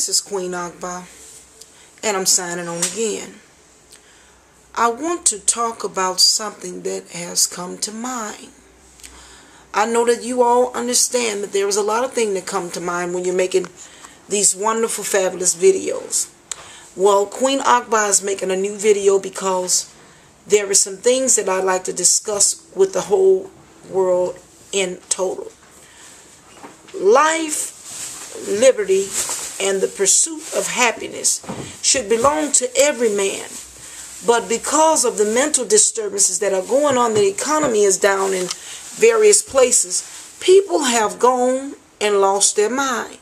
This is Queen Akbar, and I'm signing on again. I want to talk about something that has come to mind. I know that you all understand that there is a lot of things that come to mind when you're making these wonderful, fabulous videos. Well, Queen Akbar is making a new video because there are some things that I'd like to discuss with the whole world in total. Life, liberty, and the pursuit of happiness should belong to every man. But because of the mental disturbances that are going on, the economy is down in various places, people have gone and lost their mind.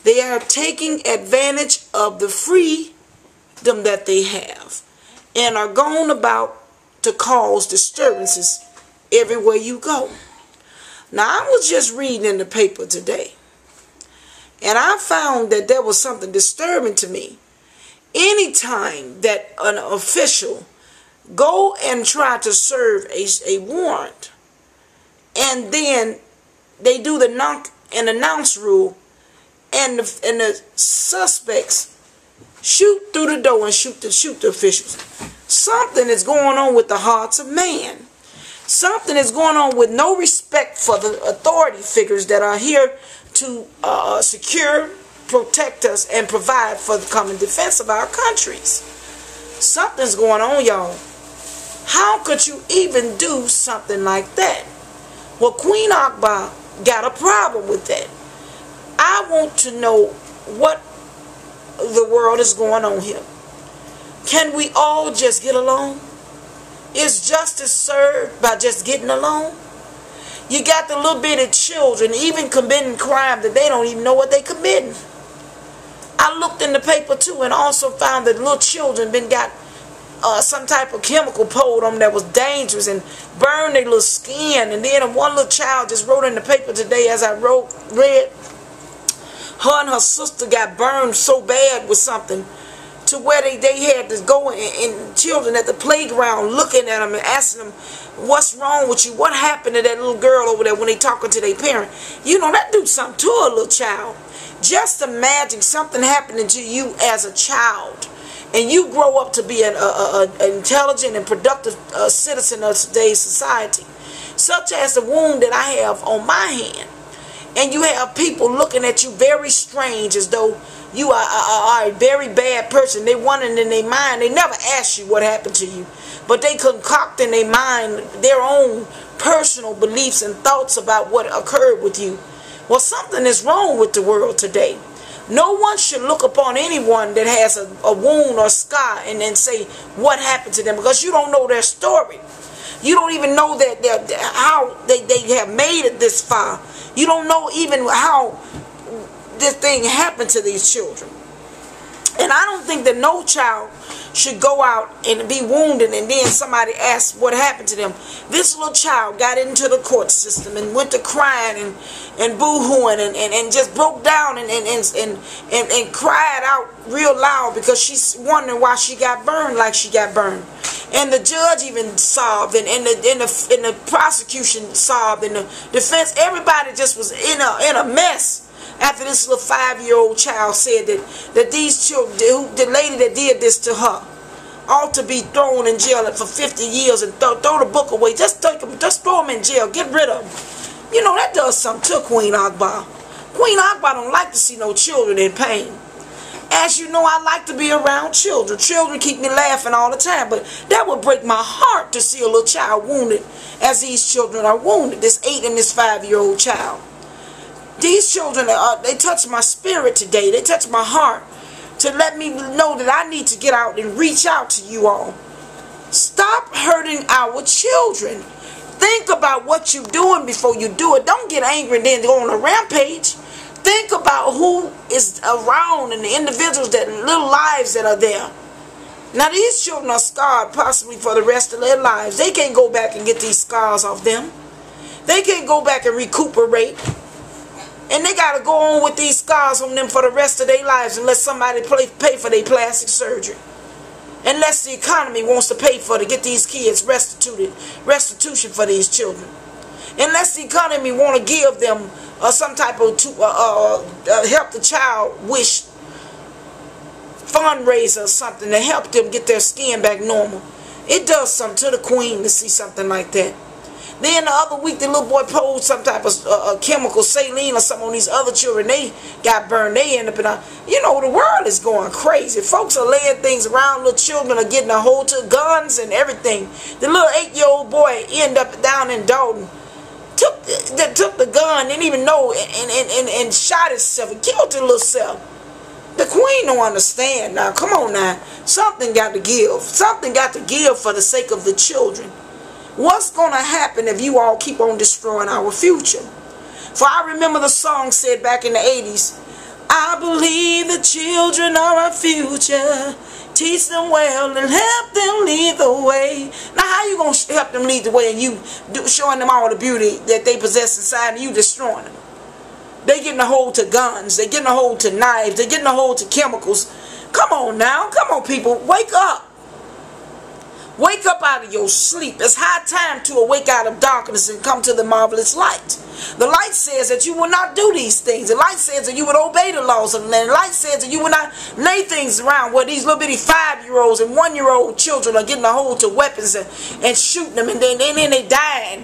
They are taking advantage of the freedom that they have and are going about to cause disturbances everywhere you go. Now, I was just reading in the paper today, and I found that there was something disturbing to me. Anytime that an official go and try to serve a warrant, and then they do the knock and announce rule, and the suspects shoot through the door and shoot the officials, something is going on with the hearts of man. Something is going on with no respect for the authority figures that are here to secure, protect us, and provide for the common defense of our countries. Something's going on, y'all. How could you even do something like that? Well, Queen Akbar got a problem with that. I want to know what the world is going on here. Can we all just get along? Is justice served by just getting along? You got the little bitty children even committing crime that they don't even know what they're committing. I looked in the paper too and also found that little children got some type of chemical poured on them that was dangerous and burned their little skin. And then one little child just wrote in the paper today as I read, her and her sister got burned so bad with something to where they had to go and children at the playground looking at them and asking them, what's wrong with you? What happened to that little girl over there when they talking to their parent? You know, that do something to a little child. Just imagine something happening to you as a child, and you grow up to be an intelligent and productive citizen of today's society, such as the wound that I have on my hand. And you have people looking at you very strange as though you are a very bad person. They wondering in their mind. They never ask you what happened to you, but they concoct in their mind their own personal beliefs and thoughts about what occurred with you. Well, something is wrong with the world today. No one should look upon anyone that has a wound or scar and then say what happened to them, because you don't know their story. You don't even know how they have made it this far. You don't know even how this thing happened to these children. And I don't think that no child should go out and be wounded and then somebody asks what happened to them. This little child got into the court system and went to crying and boo-hooing and just broke down and cried out real loud because she's wondering why she got burned like she got burned. And the judge even sobbed, and the prosecution sobbed, and the defense, everybody just was in a mess after this little 5-year-old child said that these children, the lady that did this to her, ought to be thrown in jail for 50 years and throw the book away. Just throw them in jail. Get rid of them. You know, that does something to Queen Akbar. Queen Akbar don't like to see no children in pain. As you know, I like to be around children. Children keep me laughing all the time. But that would break my heart to see a little child wounded as these children are wounded. This 8 and this 5-year-old child. These children, they touch my spirit today. They touch my heart to let me know that I need to get out and reach out to you all. Stop hurting our children. Think about what you're doing before you do it. Don't get angry and then go on a rampage. Think about who is around and the individuals, that little lives that are there. Now, these children are scarred possibly for the rest of their lives. They can't go back and get these scars off them. They can't go back and recuperate. And they got to go on with these scars on them for the rest of their lives unless somebody pay for their plastic surgery. Unless the economy wants to pay for to get these kids restitution for these children. Unless the economy want to give them some type of help the child wish fundraiser or something to help them get their skin back normal. It does something to the queen to see something like that. Then the other week, the little boy posed some type of chemical, saline or something on these other children. They got burned. They end up in a, you know, the world is going crazy. Folks are laying things around. Little children are getting a hold to guns and everything. The little 8-year-old boy ended up down in Dalton. Took the gun, didn't even know, and shot himself and killed the little self. The queen don't understand now. Come on now. Something got to give. Something got to give for the sake of the children. What's going to happen if you all keep on destroying our future? For I remember the song said back in the 80s, I believe the children are our future. Teach them well and help them lead the way. Now how you going to help them lead the way and you showing them all the beauty that they possess inside and you destroying them? They getting a hold to guns. They getting a hold to knives. They getting a hold to chemicals. Come on now. Come on people. Wake up. Wake up out of your sleep. It's high time to awake out of darkness and come to the marvelous light. The light says that you will not do these things. The light says that you would obey the laws of the land. The light says that you will not lay things around where these little bitty 5-year-olds and 1-year-old children are getting a hold to weapons and shooting them and then they dying.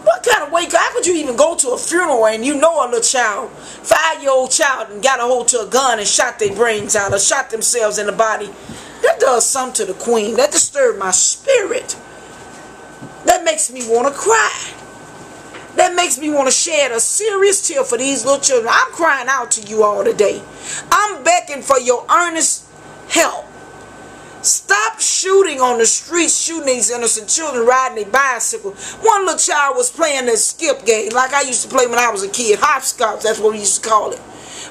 What kind of wake up? How could you even go to a funeral and you know a little child, 5-year-old child, and got a hold to a gun and shot their brains out or shot themselves in the body? That does something to the queen. That disturbs my spirit. That makes me want to cry. That makes me want to shed a serious tear for these little children. I'm crying out to you all today. I'm begging for your earnest help. Stop shooting on the streets, shooting these innocent children riding their bicycle. One little child was playing this skip game like I used to play when I was a kid. Hopscotch, that's what we used to call it.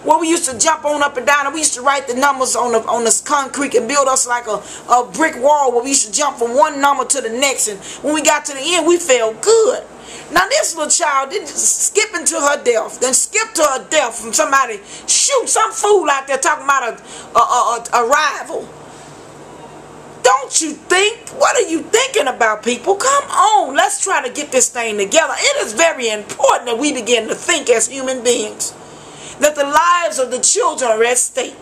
Well, we used to jump on up and down, and we used to write the numbers on the concrete and build us like a brick wall where we used to jump from one number to the next. And when we got to the end, we felt good. Now, this little child didn't skip into her death, then skip to her death from somebody shoot some fool out there talking about a rival. Don't you think? What are you thinking about, people? Come on, let's try to get this thing together. It is very important that we begin to think as human beings, that the lives of the children are at stake.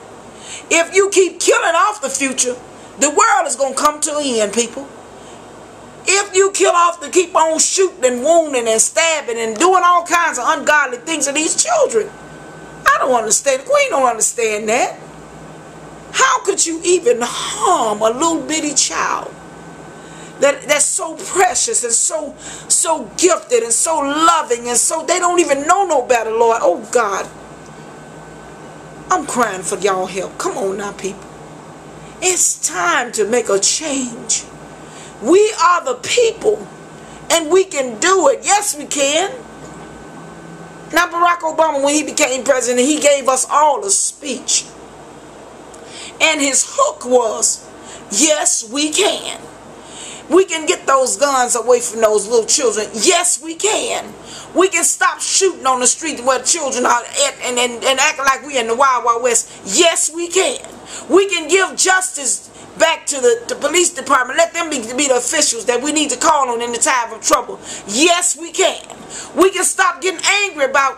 If you keep killing off the future, the world is going to come to an end, people. If you kill off to keep on shooting and wounding and stabbing and doing all kinds of ungodly things to these children, I don't understand. The queen don't understand that. How could you even harm a little bitty child that's so precious and so gifted and so loving and so they don't even know no better, Lord? Oh God, I'm crying for y'all help. Come on now, people. It's time to make a change. We are the people and we can do it. Yes, we can. Now, Barack Obama, when he became president, he gave us all a speech. And his hook was, yes, we can. We can get those guns away from those little children. Yes, we can. We can stop shooting on the street where children are at and acting like we're in the Wild Wild West. Yes, we can. We can give justice back to the police department. Let them be the officials that we need to call on in the time of trouble. Yes, we can. We can stop getting angry about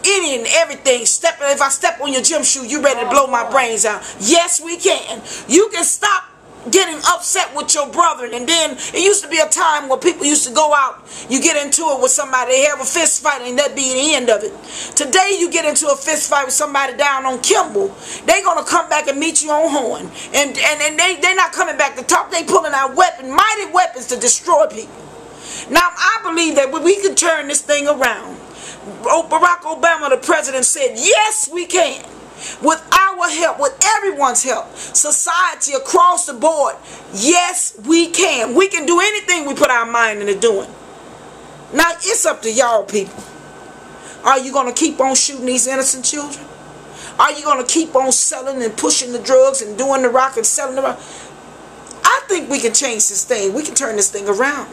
any and everything. If I step on your gym shoe, you ready to blow my brains out. Yes, we can. You can stop getting upset with your brother. And then it used to be a time where people used to go out, you get into it with somebody, they have a fist fight, and that be the end of it. Today you get into a fist fight with somebody down on Kimball, they're going to come back and meet you on Horn. And they're not coming back to talk. They pulling out mighty weapons to destroy people. Now I believe that we can turn this thing around. Barack Obama, the president, said, yes, we can. With our help, with everyone's help, society across the board, yes, we can. We can do anything we put our mind into doing. Now, it's up to y'all, people. Are you going to keep on shooting these innocent children? Are you going to keep on selling and pushing the drugs and doing the rock and selling the rock? I think we can change this thing. We can turn this thing around.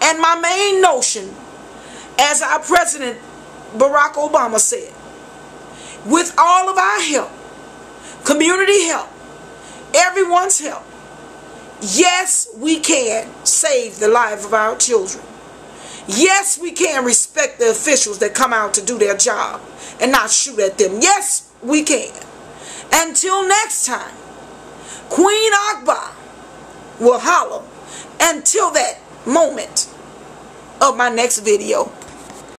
And my main notion, as our president, Barack Obama, said, with all of our help, community help, everyone's help, yes, we can save the life of our children. Yes, we can respect the officials that come out to do their job and not shoot at them. Yes, we can. Until next time, Queen Akbar will holler until that moment of my next video.